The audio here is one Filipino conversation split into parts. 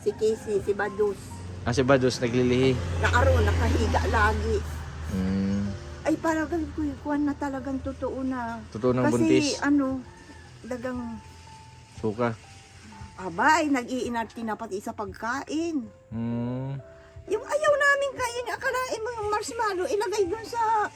Si Casey, si Badus. Si Bados naglilihi. Nakaroon, nakahiga lagi. Hmm. Ay, parang kuwan na talagang totoo na. Totoo ng Kasi buntis. dagang, Suka. abay, nag-iinarte na pati sa pagkain. Hmm. Yung ayaw namin kain, akalain mo yung marshmallow, ilagay dun sa...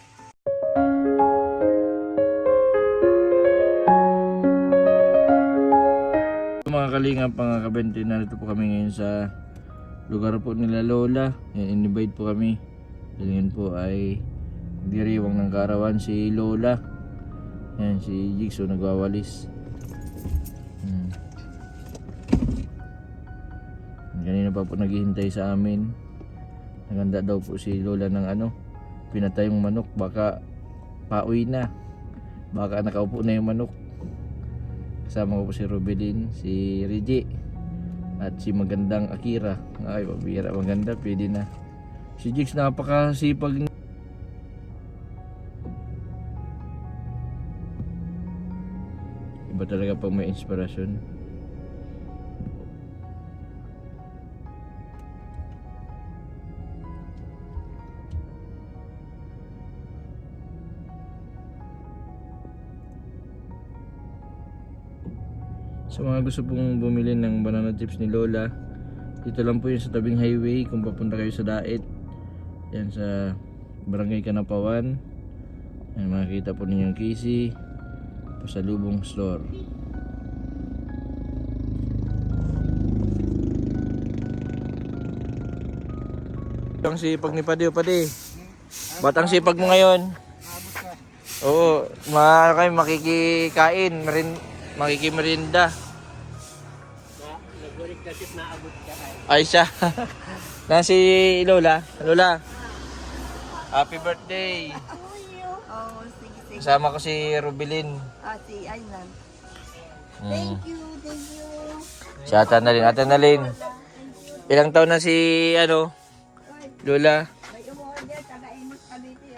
Mga kalingap, mga kabente, narito po kami ngayon sa lugar po nila Lola. In-invite po kami. Dahil ngayon po ay diriwang ng karawan si Lola. Yan, si Jigsaw nagwawalis. Kanina pa po naghihintay sa amin. Naganda daw po si Lola ng pinatayong manok. Baka pauwi na. Baka nakaupo na yung manok. Kasama ko po si Robelin, si Reggie, at si magandang Akira. Ay, pabira, maganda, pwede na. Si Jigs napakasipag. Iba talaga pag may inspirasyon. Sa mga gusto pong bumili ng banana chips ni Lola, dito lang po yun sa tabing highway kung papunta kayo sa Daet. Yan sa Barangay Kanapawan. Yan, makikita po ninyo yung Casey Pasalubong Store. Batang sipag ni Padeo, Pade. Batang sipag mo ngayon. Oo, kayo makikikain, makikimerinda. Ay siya. Na si Lola. Lola. Happy birthday. Oh, sige. Kasama ko si Rubilin. Si Aylan. Thank you. Si Ate Nalin. Ilang taon na si Lola? May umorder, taga-init Cavite,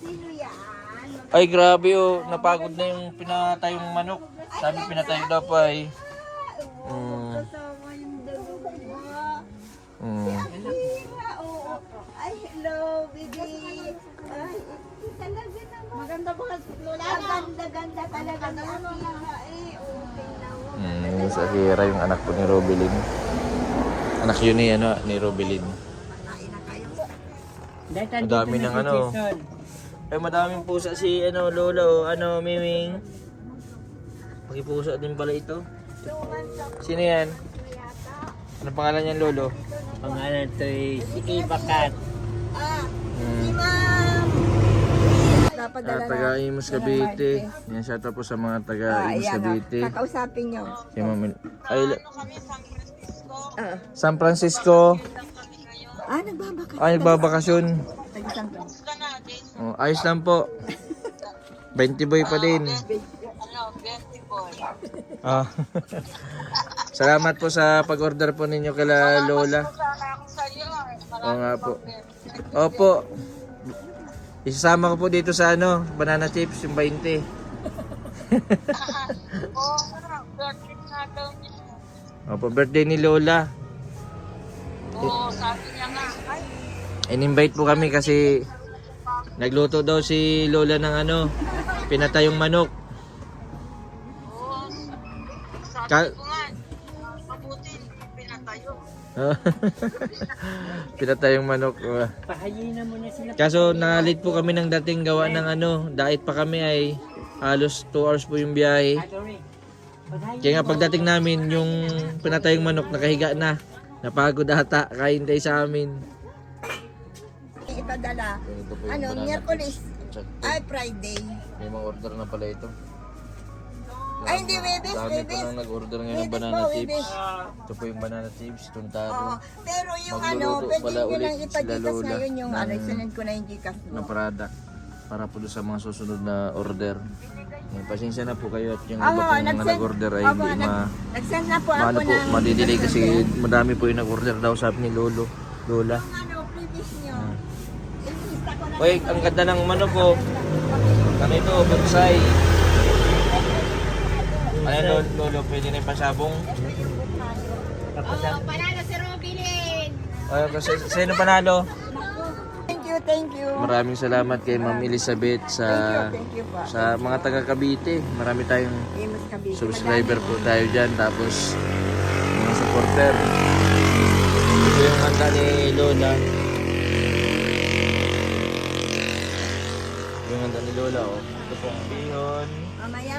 Sino yan? Ay grabe napagod na yung pinatayong manok. Sabi pinatayo daw pa eh. Kasama yung dalawa. Akira, Ay, hello, baby. Ay, talaga naman. Maganda ba Lola? Ganda talaga ni Akira Okay na. Si Akira yung anak po ni Robelin. Anak yun ni Robelin. Madami ng madaming pusa si Lolo, Miming. Pusa din pala ito. Sino yan? Ano pangalan niyan, Lolo? Pangalan to si Ibakat. Si Ma'am. Taga Imus Cavite. Yan siya tapos sa mga taga Imus Cavite. Kakausapin nyo. Si Ma'am. San Francisco. Nagbabakasyon. Ayos lang po. 20 boy pa din. Salamat po sa pag-order po ninyo kala Lola. Oo nga po. Opo. Isasama ko po dito sa banana chips yung 20. Opo, birthday ni Lola. Sabi niya nga. In-invite po kami kasi nagluto daw si Lola ng pinatayong manok. Sabi ko nga, mabuti, pinatayo. Pinatayong manok. Pahayin mo na sila. Kaso nalit po kami ng dating gawa ng diet pa kami ay halos 2 hours po yung biyahe. Kaya nga pagdating namin yung pinatayong manok nakahiga na. Napagod ata, kahintay sa amin. Ipadala. Miyerkules. Ay, Friday. May mga order na pala ito. Ay, hindi, Webes. Dami po nang nag-order ngayon ng banana chips. Ito po yung banana chips, tuntaro. Pero yung Magluluto pwede pala nyo ulit lang sila ipadikas Lola ngayon yung ng- sinend ko na yung Gcash mo. Na product para po doon sa mga susunod na order. Pasensya na po kayo at yung iba pong mga nag-order ay hindi Nagsend na po ako po, ng... madidelay kasi madami po yung nag-order daw sabi ni Lola. Previous nyo. Ilista ko na. Uy, ang ganda ng manok ko. Kanito, bonsai. Ano Lolo, pwede na yung pasabong? Panalo si Robilin! Ay, kasi sino panalo? Thank you. Maraming salamat kay Ma'am Elizabeth Thank you po. sa mga taga Cavite. Marami tayong Amos Cavite. subscriber po tayo dyan. Tapos mga supporter. Ito yung handa ni Lola. Yung handa ni Lola, oh. Ito pong bihon. Mamaya,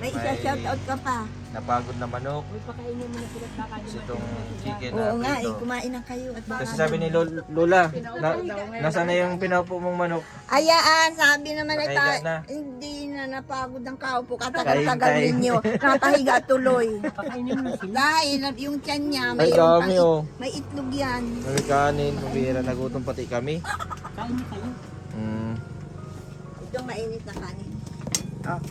may isa shoutout ka pa. Napagod na manok. Pakainin mo na sila baka Itong chicken Oo na nga, prito. kumain na kayo. At baka Kasi sabi ni Lola, nasaan na yung pinaupo mong manok? Ayaan, sabi naman ay Nakahiga na. hindi na napagod ang kaupo. Kain, Katagal-tagal kain. ninyo. Nakahiga tuloy. Pakainin mo na sila. Dahil yung tiyan niya, Ay, dami, oh. may itlog yan. May kanin, mabihira, nagutom pati kami. Kain na kayo. Mm. Itong mainit na kanin. Oh.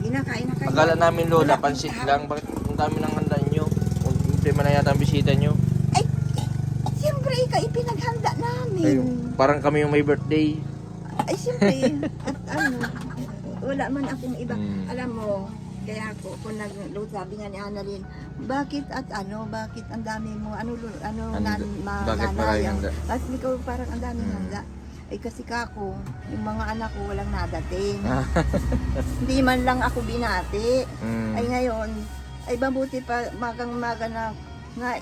Kain na kayo. Akala namin Lola, pansit lang. Bakit ang dami ng handa nyo? Kung hindi man na yata ang bisita nyo. Ay, siyempre, ikaw ipinaghanda namin. Ay, parang kami yung may birthday. Ay, siyempre. At wala man akong iba. Mm. Alam mo, kaya ako sabi nga ni Annalyn, bakit bakit ang dami mo, Bakit maraming handa? Kasi ikaw parang ang daming handa. Ay kasi kako, yung mga anak ko walang nadating. Hindi man lang ako binati. Mm. Ay ngayon, ay mabuti pa magang-maga na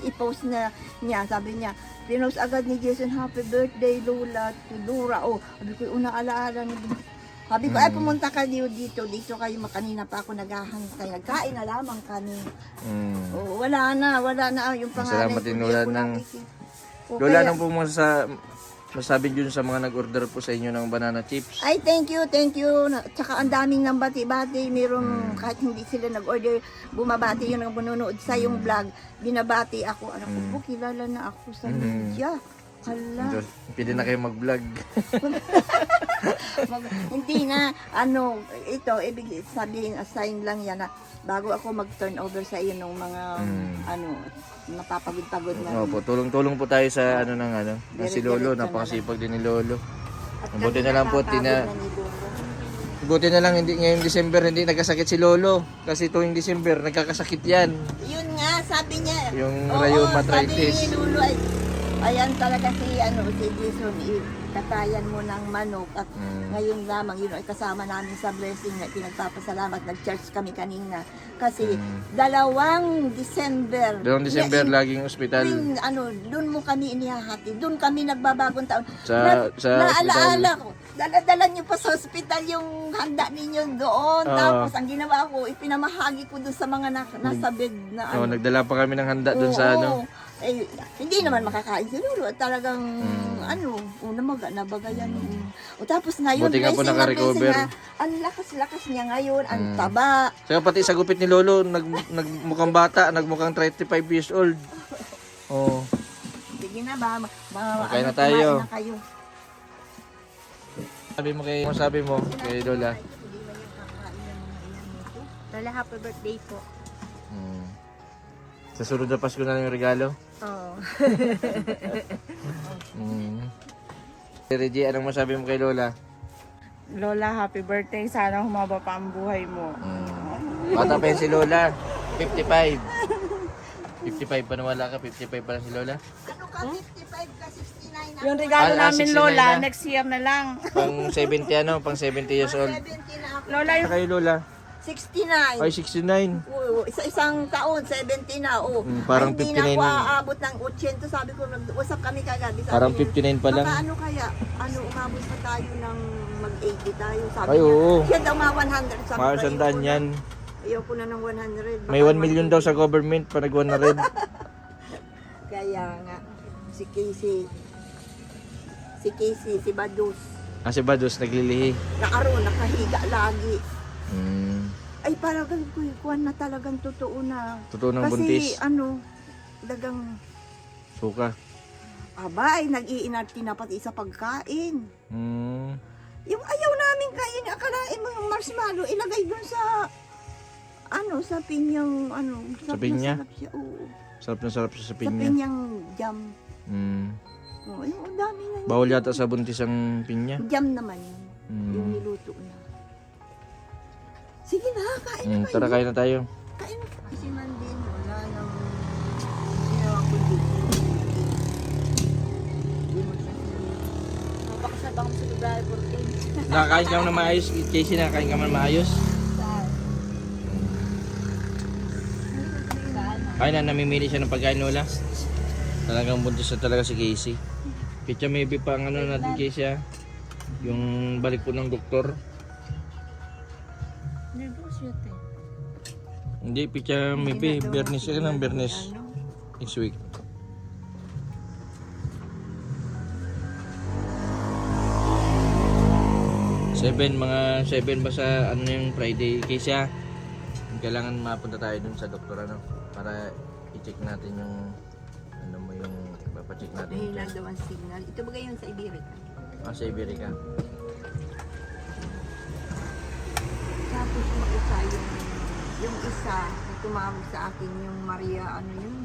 i-post na niya, sabi niya, pinost agad ni Jason, happy birthday Lola to Dora. Oh, sabi ko, una-alaala ni sabi ko, ay pumunta ka dito kayo, makanina pa ako naghahantay. Nagkain na lamang kami. Mm. Oh, wala na yung pangalan. Salamat din, Lola, ng- Oh, Lola, kaya- nang pumunta masabi dun sa mga nag-order po sa inyo ng banana chips. Ay, thank you. Tsaka ang daming nang bati-bati. Mayroong kahit hindi sila nag-order, bumabati yun ang bununood sa yung vlog. Binabati ako. Anak ko po, kilala na ako sa media. Hala. Pili na kayo mag-vlog. Hindi na, ito, ibig sabihin, assign lang yan na bago ako mag-turn over sa iyo ng mga, napapagod-pagod na. Opo, tulong-tulong po tayo sa ng si Lolo. Diretso na Napakasipag din ni Lolo. At Buti kasi na lang po, napapagod tina- na ni Lolo. Buti na lang hindi ngayong December hindi nagkasakit si Lolo. Kasi tuwing December nagkakasakit yan. Yun nga, sabi niya. Yung oo, rheumatritis. Sabi ni Lolo ay, ayan talaga si Jason, katayan mo ng manok at ngayon lamang yun ay kasama namin sa blessing na pinagpapasalamat. Nag-church kami kanina kasi 2 December. 2 December laging ospital. Doon mo kami inihahati. Doon kami nagbabagong taon. Sa Naalaala ko. Dala-dala niyo pa sa ospital yung handa ninyo doon. Tapos ang ginawa ko, ipinamahagi ko doon sa mga nasa bed na Oh, nagdala pa kami ng handa doon sa Oo. Eh, hindi naman makakain si Lolo at talagang una nabagayan. O tapos ngayon, Buti nga po blessing na naka-recover. blessing na, ang lakas-lakas niya ngayon, ang taba. Saka pati sa gupit ni Lolo, nagmukhang bata, nagmukhang 35 years old. Oh. Sige na ba, Okay na tayo. kumain na kayo. Sabi mo kay Lola. Lola, happy birthday po. Sa sunod na Pasko na lang yung regalo. Oo. Reggie, anong masabi mo kay Lola? Lola, happy birthday. Sana humaba pa ang buhay mo. Bata pa yun si Lola. 55. 55 pa nawala ka, 55 pa lang si Lola. Ano ka, 55 ka, 69 na? Yung regalo namin, 69 Lola, na. next year na lang. Pang 70 pang 70 years old. 70 na ako. Lola, Ano kayo Lola? 69. Ay, 69. Oo, isang taon, 70 na. Oh. Parang Ay, 59 hindi na ako na. aabot ng 80. Sabi ko, nag-usap kami kagabi. Sabi Parang niya, 59 pa lang. Baka ano kaya, umabot pa tayo ng mag-80 tayo. Sabi Ay, niya, oo. siya daw mga 100. Sabi Mga ko, sandaan yan. Ayoko na ng 100. May 1 million daw sa government pa nag-1 na rin. Kaya nga, si Casey, si Badus, Kasi ba dos naglilihi? nakahiga lagi. Hmm. Ay, parang kuwan na talagang totoo na. Totoo ng Kasi buntis. dagang, Suka. abay, nag-iinarte na pati sa pagkain. Hmm. Yung ayaw namin kain, akalain mo yung marshmallow, ilagay dun sa, sa pinyang, Sa pinya? sarap siya, oo. Sarap na sarap siya sa Sa pinya. pinyang jam. Hmm. Oo, yung dami na yun. Bawal yata sa buntis ang pinya. Jam naman yun. Yung Hmm. niluto na. Sige na, kain na kayo. Tara, kain na tayo. Kain si Mandin, wala nang ginawa ko dito. Hindi mo siya Mapakasal ba kami sa February 14? Nakakain ka na maayos, Casey, nakakain ka man maayos. Kaya na namimili siya ng pagkain, Lola. Talagang buntis na talaga si Casey. Pitya maybe pa ang ano natin, Casey, ha? Yung balik po ng doktor. Hindi po siya, te. Hindi, pitya maybe Bernis ka ng Bernis next week. Mga 7 ba sa ano yung Friday, Casey, ha? Kailangan mapunta tayo dun sa doktor, ano, para i-check natin yung ano mo yung papacheck natin. Mahina daw ang signal. Ito ba yung sa Iberica? Sa Iberica. Tapos yung isa, yung isa na tumawag sa akin, yung Maria, ano yun?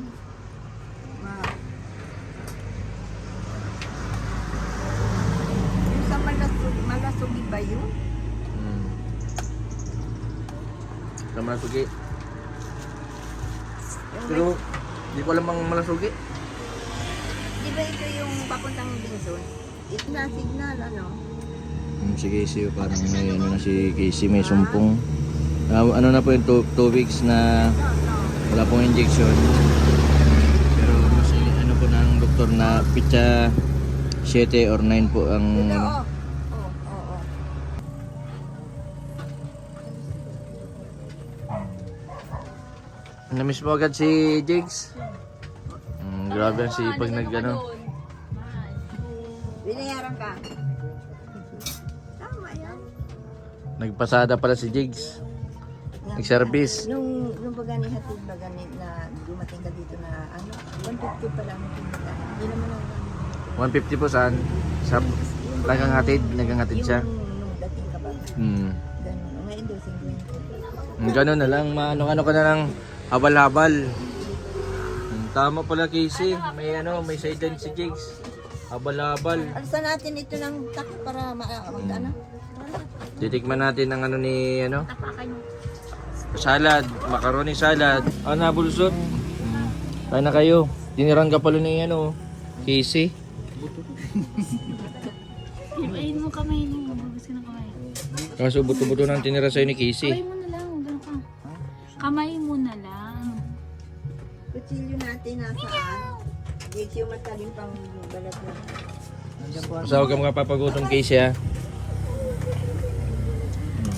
Yung sa Malasugi ba yun? Sa Malasugi. Yung Pero di ko alam ang Malasugi. di ba ito yung papuntang Binson? Ito na signal, ano? Si Casey, parang may ano na si Casey, may sumpong. Ano na po yung 2 weeks na wala pong injection. Pero mas ano po ng doktor na pitsa 7 or 9 po ang Ito, ano. oo. Namiss mo agad si Jigs? Grabe si pag nag ano. Binayaran ka. Tama yan. Nagpasada pala si Jigs. Nag-service. Nung baga ni hatid baga ni na dumating ka dito na ano, 150 pa lang ang pinita. Hindi naman ang 150 po saan? Sa naganghatid siya. Nung dating ka ba? Hmm. Ganun. Ngayon daw 50. Gano'n na lang, ano ka na lang habal-habal. Tama pala Casey, may sideline si Jigs. Habal-habal. Alisan natin ito ng tak para mag-ano. Titikman natin ang ano ni ano. Salad, macaroni salad. Nabulsot. Kaya na kayo. Tinirang ka pala ni ano, Casey. Ibayin mo kamay mo. Mabugas ka ng kamay. Kaso buto-buto nang tinira sa'yo ni Casey. Kamay mo na lang. Ganun ka. Kamay mo na lang. Kutsilyo natin nasaan? Dito yung matalim pang balat na. Basta huwag ka makapapagutom Casey, ha.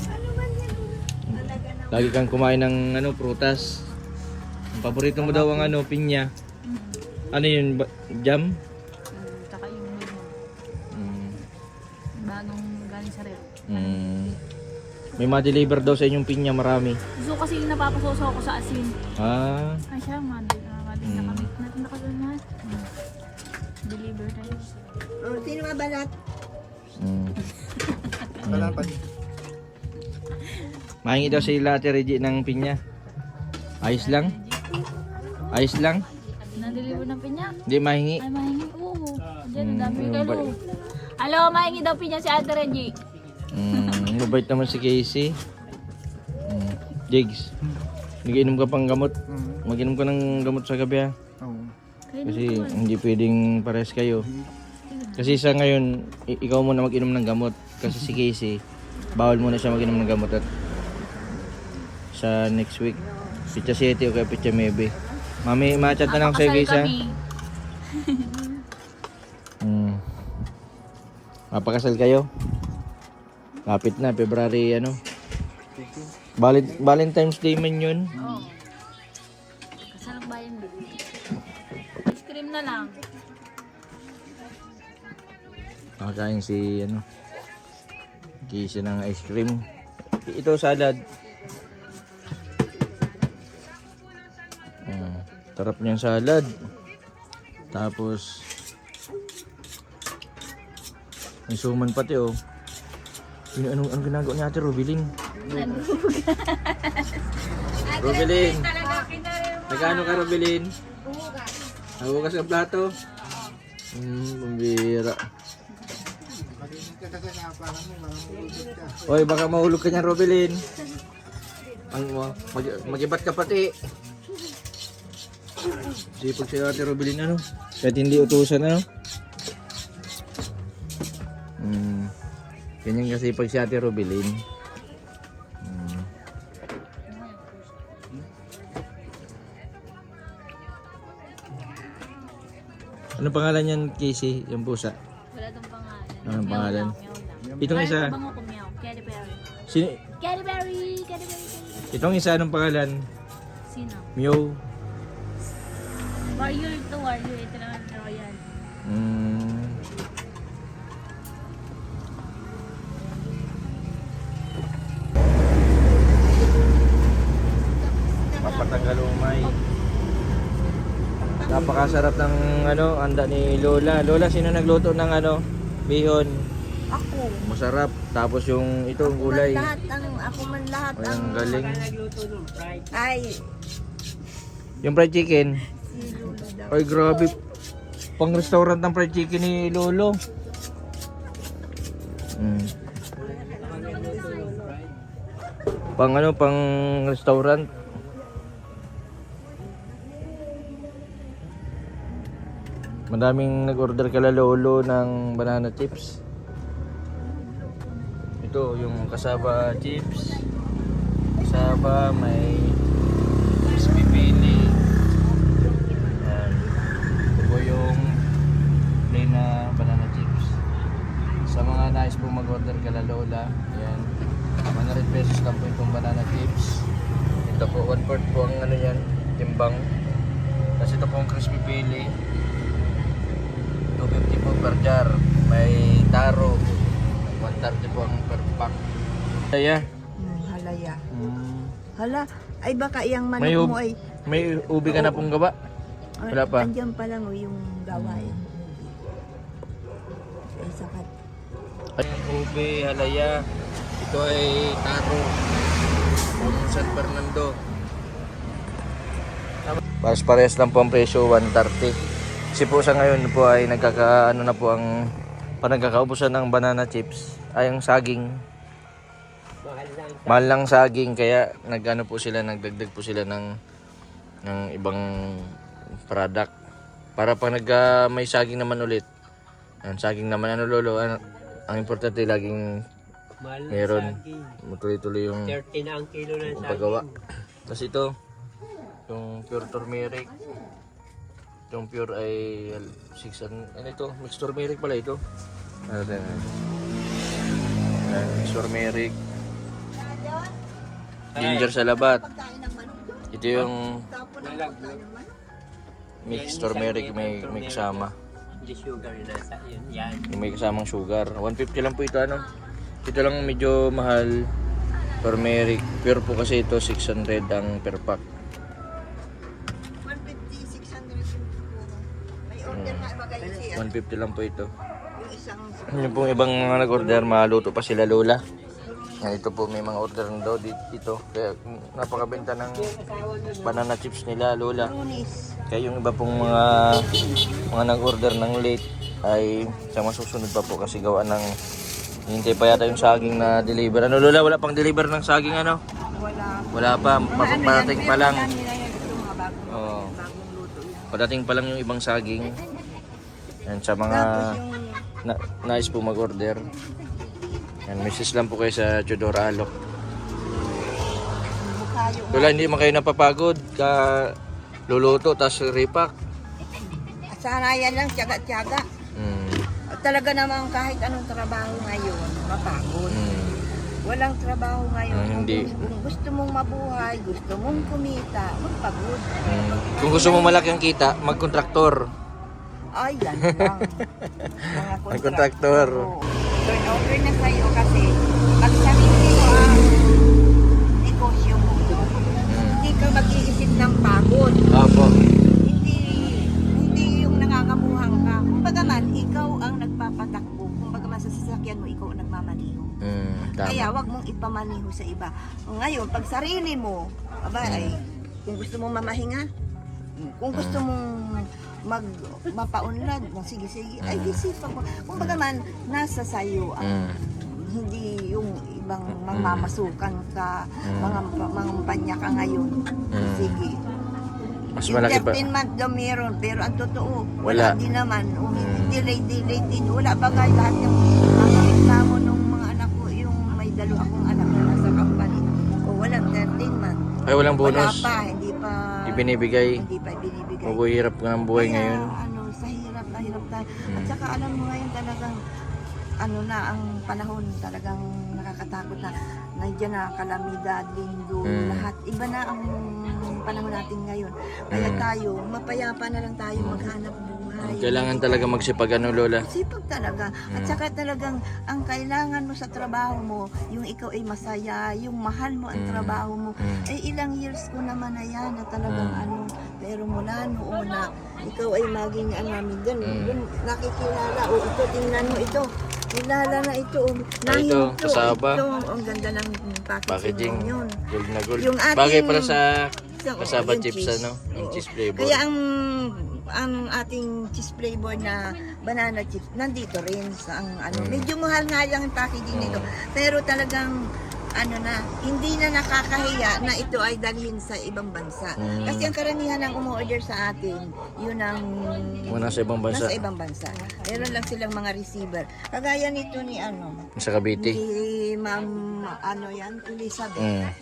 Ano man yan? Talaga na. Lagi kang kumain ng ano, prutas. Ang paborito mo daw ang ano, pinya. Ano yun, jam? Tsaka yung ano, Mm. bagong galing sa rep. May ma-deliver daw sa inyong pinya, marami. Gusto ko kasi yung napapasoso ako sa asin. Ah, Ay siya, madali na kami. Natin na kagawin na. Deliver tayo. Oh, sino mabalat? Mahingi daw si Ate Reggie ng pinya. Ayos lang? Ayos lang? Na-deliver ng pinya. Hindi mahingi. Ay, mahingi. Oo. Diyan, ang dami kayo. Hello, mahingi daw pinya si Ate Reggie. Mabait naman si Casey. Jigs, nag-inom ka pang gamot. Mag-inom ka ng gamot sa gabi, ha. Kasi hindi pwedeng pares kayo. Kasi sa ngayon, ikaw muna mag-inom ng gamot. Kasi si Casey, bawal muna siya mag-inom ng gamot at sa next week. Pitsa 7 o kaya pitsa 9. Mami, ma-chat na lang ako sa'yo, Casey, ha. Mapakasal kayo? Lapit na, February ano. Valentine's Day man yun. Oo. Kasal ang bayan din. Ice cream na lang. Nakakain si ano, Casey ng ice cream. Ito salad. Sarap niyang salad. Tapos may suman pati, oh. Anong ginagawa niya Ate Rubilin? Rubilin. Nagano ka Rubilin? Nagugas ang plato. Pambira. Oy, baka mahulog ka niyan, Rubilin. Mag-ibat ka pati. Sipag si Ate Robilin ano? Kahit hindi utusan ano? Ganyan kasi pag si Ate Robilin. Ano pangalan niyan, Casey? Yung pusa? Wala tong pangalan. Anong pangalan? Meow lang. Itong isa. Bango ko meow. Cadbury. Sino? Cadbury! Cadbury! Itong isa anong pangalan? Sino? Meow. Warrior to warrior. Ito naman royal. Papatanggal umay. Napakasarap ng ano, anda ni Lola. Lola, sino nagluto ng ano? Bihon. Ako. Masarap. Tapos yung ito, Ako man gulay. lahat ako man lahat Ay, ang galing. Nagluto nung fried. Ay, Yung fried chicken. si Lolo daw. Ay, grabe. Pang restaurant ng fried chicken ni Lolo. Pang ano, pang restaurant. Madaming nag-order kala Lolo ng banana chips. Ito yung kasaba chips. Kasaba may crispy pili. Yan. Ito po yung plain na banana chips. Sa mga nais po mag-order kala Lola, yan. 100 pesos lang po itong banana chips. Ito po 1/4 po ang ano yan, timbang. Tapos ito po ang crispy pili. 250 po per jar. May taro. 130 po ang per pack. Kaya. Halaya. Hala, ay baka iyang manok May mo ay may ubi ka na pong gawa? Wala pa. Andyan pa lang yung gawain. Ay sakat. Ayan, ube, halaya. Ito ay taro. Yung San Fernando. Parehas lang po ang presyo, 130. Kasi po sa ngayon po ay nagkakaano na po ang panagkakaubusan ng banana chips. Ay ang saging. Mahal lang saging kaya nagano po sila, nagdagdag po sila ng ibang product. Para pag may saging naman ulit. Ang saging naman ano Lolo, ang importante laging Mahal na meron. saging. Tuloy-tuloy yung 30 na ang kilo ng saging. paggawa. Tapos ito, yung pure turmeric. Yung pure ay 600. Ano ito? Mixed turmeric pala ito. Ano din? Mixed turmeric. Ginger sa labat. Ito yung mixed turmeric may kasama. Hindi sugar na nasa yun. Yan. Yung may kasamang sugar. 150 lang po ito ano. Ito lang medyo mahal. Turmeric. Pure po kasi ito 600 ang per pack. 150, 600 yung puro. May order na bagay siya. 150 lang po ito. Yung isang Yung pong ibang mga nag-order, maluto pa sila Lola. Yan, ito po may mga order na daw dito. Kaya napakabenta ng banana chips nila Lola. lunis. Kaya yung iba pong mga nag-order ng late ay sa masusunod pa po kasi gawa ng hintay pa yata yung saging na deliver. Ano Lola, wala pang deliver ng saging ano? Wala. Wala pa, parating pa lang. Nila yan ito mga bagong, Oo. bagong luto yan. Parating pa lang yung ibang saging. Yan, sa mga Tapos yung nais po mag-order. Yan, message lang po kayo sa Chodora Alok. mukha yung Lola, hindi man kayo napapagod ka luluto tas repack. sana yan lang, tiyaga-tiyaga. Talaga namang kahit anong trabaho ngayon, mapagod. Walang trabaho ngayon. Hindi. Kung gusto mong mabuhay, gusto mong kumita, magpagod. Kung gusto mo malaki ang kita, mag-kontraktor. Ay, yan lang. Mga Mag-kontraktor. Oo. Turn over na sa'yo kasi pag sarili mo ang negosyo mo, hindi ka mag-iisip ng pagod. Opo. Hindi yung nangangamuhang ka. Kumbaga man, ikaw ang nagpapatakbo. Kumbaga man sa sasakyan mo, ikaw ang nagmamaniho. Kaya Tama. wag mong ipamaniho sa iba. Ngayon, pag sarili mo, aba, ay, kung gusto mong mamahinga, kung gusto mong mapaunlad, sige, ay disipan mo. Kumbaga man, nasa sayo ang hindi yung bang mamamasukan ka, mangampanya ka ngayon. Sige. Mas Yung malaki pa. 13 month daw meron, pero ang totoo, Wala. wala din naman. Delay din. Wala bagay lahat yung mga reklamo ng mga anak ko, yung may dalawa akong anak na nasa company. O walang 13 month. Ay, walang bonus. Wala pa, hindi pa Ibinibigay. binibigay. Mabuhirap ka ng buhay Kaya, ngayon. sa hirap tayo. At saka alam mo ngayon talagang, ang panahon talagang nakakatakot na. Nandiyan na, kalamidad, lindol, lahat. Iba na ang panahon natin ngayon. Kaya tayo, mapayapa na lang tayo maghanap buhay. Kailangan talaga magsipag, Lola. Sipag talaga. At saka talagang ang kailangan mo sa trabaho mo, yung ikaw ay masaya, yung mahal mo ang trabaho mo. Ay ilang years ko naman na yan na talagang pero mula noon na ikaw ay maging dun, nakikilala, ito, tingnan mo ito. Kilala na ito. Ito, kasaba. Ito, ang ganda ng packaging Packaging. yun. Gold na gold. Yung ating- Bagay para sa Yung kasaba chips, cheese. yung cheese flavor. Kaya ang ating cheese flavor na banana chips nandito rin sa medyo mahal nga lang yung packaging nito, pero talagang hindi na nakakahiya na ito ay dalhin sa ibang bansa. Kasi ang karamihan ng umu-order sa atin, yun ang Muna sa ibang bansa. nasa ibang bansa. Meron lang silang mga receiver. Kagaya nito ni Sa Cavite. ni Ma'am Elizabeth.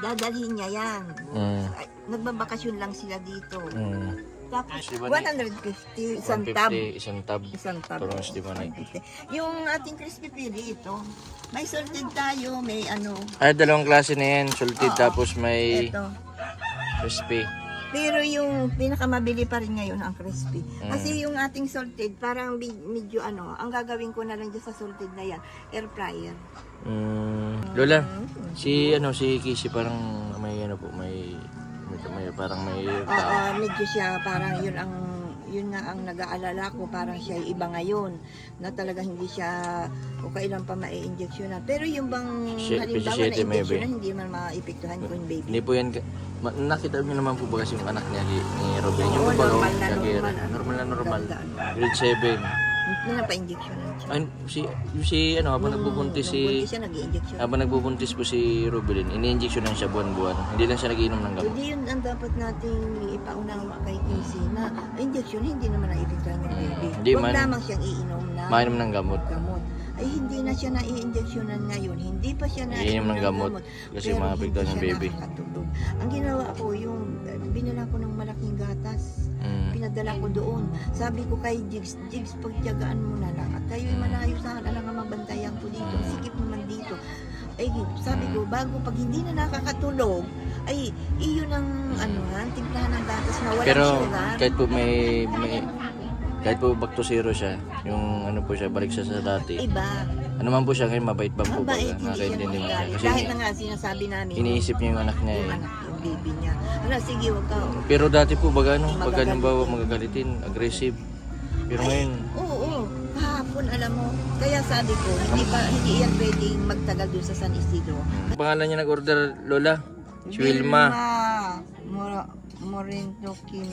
Dadalhin niya yan. Ay, nagbabakasyon lang sila dito. Tapos, 150, isang tab. 150, isang tab. Isang tab. Turons, di ba na? 150. Yung ating crispy pili ito, may salted tayo, may Ay, dalawang klase na yan. Salted, Oo. tapos may ito. crispy. Pero yung pinakamabili pa rin ngayon ang crispy. Kasi yung ating salted, parang medyo ang gagawin ko na lang dyan sa salted na yan, air fryer. Lola, si Casey parang may parang may Oo, medyo siya parang yun nga ang nag-aalala ko, parang siya ay iba ngayon na talaga hindi siya o kailan pa ma-injectionan. Pero yung bang halimbawa na 17 maybe. injectionan, hindi man maipektuhan ko yung baby. Hindi po yan. Nakita niyo naman po ba kasi yung anak niya ni Robin? Yung Oo, pupalo, normal na kagera. normal. Normal. Ganda, Grade 7. Hindi na pa-injectionan siya. Ay, habang nagbubuntis Nung buntis siya, nag-i-injection. habang nagbubuntis po si Rubilin, ini-injection siya buwan-buwan. Hindi lang siya nagiinom ng gamot. Hindi yun ang dapat nating ipaunawa kay Casey na injection hindi naman na-epektuhan yung baby. Hindi Huwag man. lamang siyang iinom na Mainom ng gamot. gamot. Ay hindi na siya na-i-injectionan ngayon. Hindi pa siya Iinom naiinom ng gamot kasi pero maapektuhan hindi yung siya baby. nakakatulog. Ang ginawa ko yung binala ko ng malaking gatas. Pinadala ko doon. Sabi ko kay Jigs, pagtiyagaan mo na lang. At kayo'y malayo sa akin, alang nga mabantayan ko dito. Sikip naman dito. Ay, sabi ko, bago pag hindi na nakakatulog, ay, iyon ang, timplahan ng gatas na walang Pero sugar. kahit po kahit po back to zero siya, yung po siya, balik siya sa dati. Iba. Ano man po siya, ngayon mabait ba po ba? Mabait, hindi siya Nakakaintindi mo siya. magalit. Kasi Dahil na nga sinasabi namin, iniisip niya yung anak niya yung eh. anak, yung baby niya. Sige, wag ka. Pero dati po pag Magagalitin. halimbawa magagalitin, aggressive. Pero ngayon, Oo, kahapon alam mo. Kaya sabi ko, hindi yan pwedeng magtagal doon sa San Isidro. ang pangalan niya nag-order, Lola? Si Wilma. Morento Kim.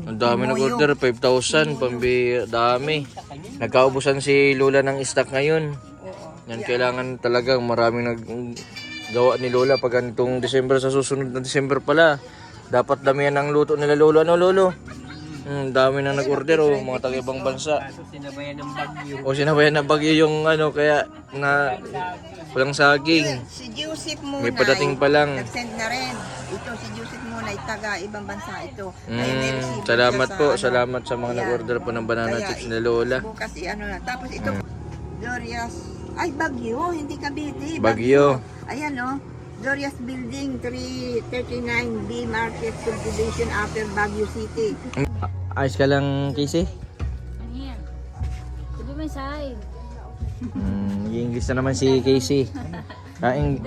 Ang dami nag-order, 5,000, dami. Nagkaubusan si Lola ng stock ngayon. Yan, kailangan talagang maraming gawa ni Lola pag ganitong December, sa susunod na December pala. Dapat damihan ng luto nila Lolo. Ano Lolo? Dami na nag-order mga taga-ibang bansa. Kaso sinabayan ng bagyo. Sinabayan na bagyo yung kaya walang saging. Si Joseph muna. May padating pa lang. Nag-send na rin. Ito, si Joseph muna, taga ibang bansa ito. Ay, may receiver Salamat siya po, sa, salamat sa mga Ayan. nag-order po ng banana Kaya, chips ni Lola. Bukas na. Tapos ito, Dorias. Ay, Bagyo. Hindi Cavite. Bagyo. Ayan, Dorias Building 339B Market Subdivision Upper Baguio City. Ayos ka lang, Casey? Ano yan? Sabi mo side. English na naman si Casey.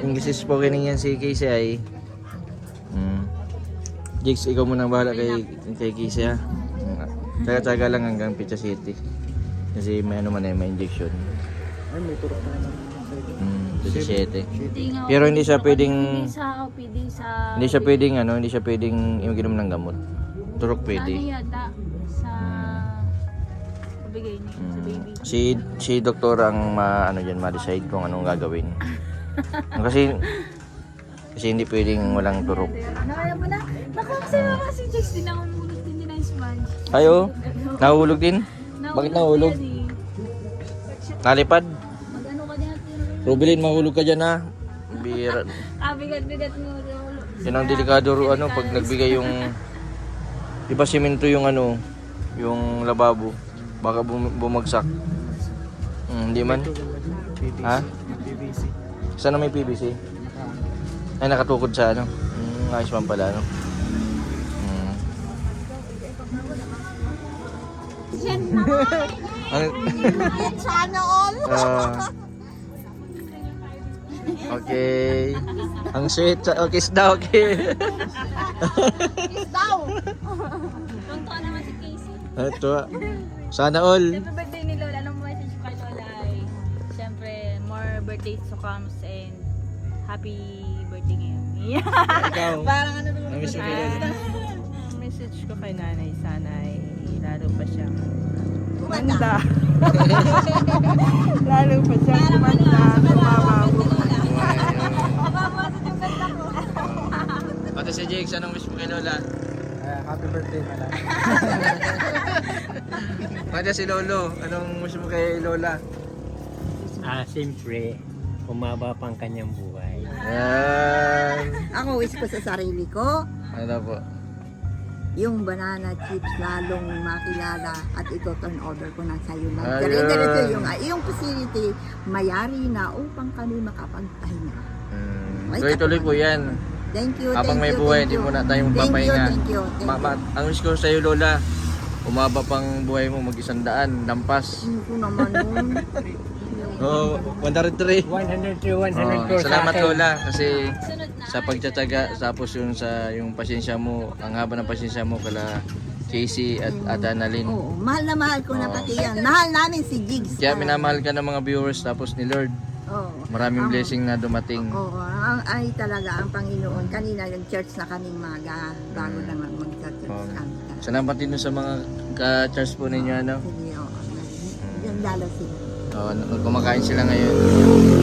English spoken yan si Casey ay. Jigs, ikaw muna bahala kay Casey ha. Tsaga-tsaga lang hanggang Pizza City. Kasi may may injection. Ay, may turok na naman. Pizza City. Hindi nga. Pero hindi siya pwedeng Hindi sa OPD sa... hindi siya pwedeng inom ng gamot. Turok Sa ano pwede. yata? Sa... bigay niya sa baby. Si doktor ang ano diyan ma-decide kung anong gagawin. Kasi hindi pwedeng walang turok. Nakaya mo na? Naku, kasi mga si Jex din ako mulot din nila yung sponge. Ayo, nahulog din? Bakit nahulog? yan eh. Nalipad? Mag-ano ka din natin? Rubilin, mahulog ka dyan ha. Bira. Bigat-bigat mo. Lolo. Yan ang delikado pag nagbigay yung iba simento yung ano, yung lababo. Baka bumagsak. Hindi man. Ha? PVC. Sana may PVC? Ay, nakatukod sa ano. Ayos man pala, no? Sana all. Okay. Ang sweet. Okay, kiss daw. Okay. Daw. Tuntua naman si Casey. Ito. Sana all. Siyempre birthday ni Lola. Anong message ko kay Lola ay siyempre more birthdays to comes and happy birthday ngayon. Ikaw. Parang ano naman. Namiss mo kay Lola? Message ko kay nanay, sana ay lalo pa siyang Gumanda. lalo pa siyang kumanda, sumababo. Pati si Jake, anong wish mo kay Lola? Happy birthday, Mala. Pati si Lolo, anong wish mo kay Lola? Siyempre, umaba pang kanyang buhay. Yan. Ako wish ko sa sarili ko, Ano po? yung banana chips lalong makilala at ito turn over ko na sa iyo lang. Ayun. Ganito yung facility mayari na upang kami makapagpahinga. Tuloy-tuloy po yan. Thank you. Habang may thank you, buhay, thank hindi you. mo na tayong Thank you, papahinga. thank you, thank you. Ang wish ko sa iyo, Lola, umaba pang buhay mo, mag-100, lampas. Hindi ko naman nun. Oh, 103. 100 Salamat Lola kasi Sunod na. sa pagtsatsaga tapos yun sa yung pasyensya mo, ang haba ng pasyensya mo kala Casey at Annalyn. Oo, mahal na mahal ko na Oo. pati yan. Mahal namin si Jigs. Kaya minamahal ka ng mga viewers tapos ni Lord. Oo. Maraming blessing na dumating. Oo, ay talaga ang Panginoon. Kanina nag-church na kaming maga bago lang mag-church Oo. kami. Salamat din sa mga ka-church po ninyo ano. Sige, oo. Yan lalo sila. Oh, kumakain sila ngayon.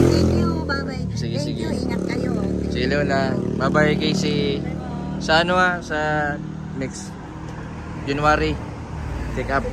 Thank you, bye-bye. Sige, Thank sige. you, ingat kayo. Si Lola. Bye-bye Casey. Sa ano sa next January. Take up.